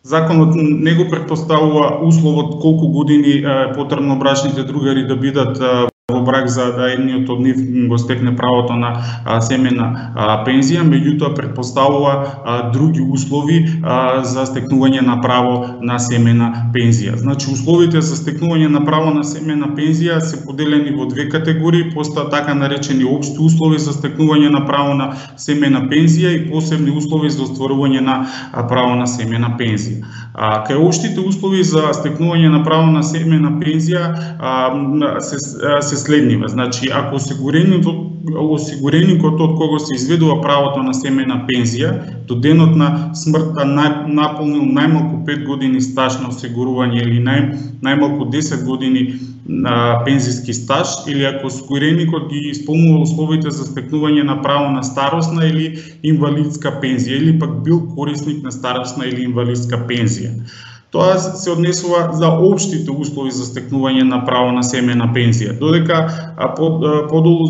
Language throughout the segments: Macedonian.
Законот не го претпоставува условот колку години е потребно брачните другари да бидат во брак за да едниот од нив го стекне правото на семена пензија, меѓутоа претпоставува други услови за стекнување на право на семена пензија. Значи, условите за стекнување на право на семена пензија се поделени во две категории, постојат така наречени општи услови за стекнување на право на семена пензија и посебни услови за остварување на право на семена пензија. Кај општите услови за стекнување на право на семена пензија се следниве. Значи, ако осигуреникот од кого се изведува правото на семена пензија до денот на смртта наполнил најмалку 5 години стаж на осигурување или најмалку 10 години пензиски стаж, или ако осигуреникот ги исполнува условите за стекнување на право на старосна или инвалидска пензија, или пак бил корисник на старосна или инвалидска пензија. Тоа се однесува за општите услови за стекнување на право на семена пензија, додека подолу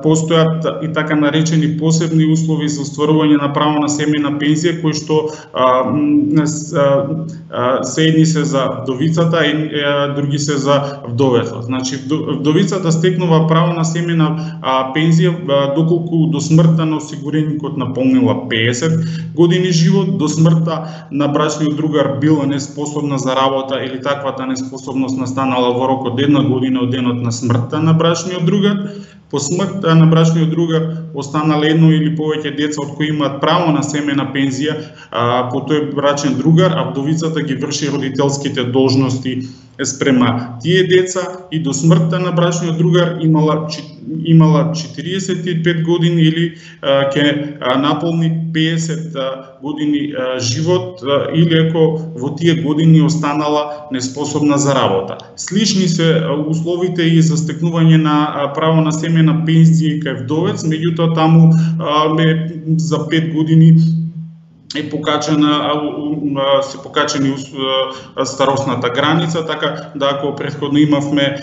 постојат и така наречени посебни услови за остварување на право на семена пензија, кои што се едни се за вдовицата и други се за вдовецот. Значи, вдовицата стекнува право на семена пензија доколку до смртта на осигуреникот наполнила 50 години живот, до смртта на брачниот другар била неспособна за работа или таквата неспособност настанала во рок од 1 година од денот на смртта на брачниот другар, по смртта на брачниот другар останале едно или повеќе деца од кои имаат право на семена пензија по тој брачен другар, а вдовицата ги врши родителските должности спрема тие деца и до смртта на брачниот другар имала 45 години или ќе наполни 50 години живот, или ако во тие години останала неспособна за работа. Слични се условите и за стекнување на право на семена пензија кај вдовец, меѓутоа таму за 5 години се покачени старосната граница, така да ако претходно имавме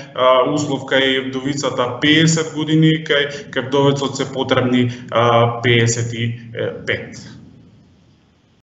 услов кај вдовицата 50 години, кај вдовецот се потребни 55.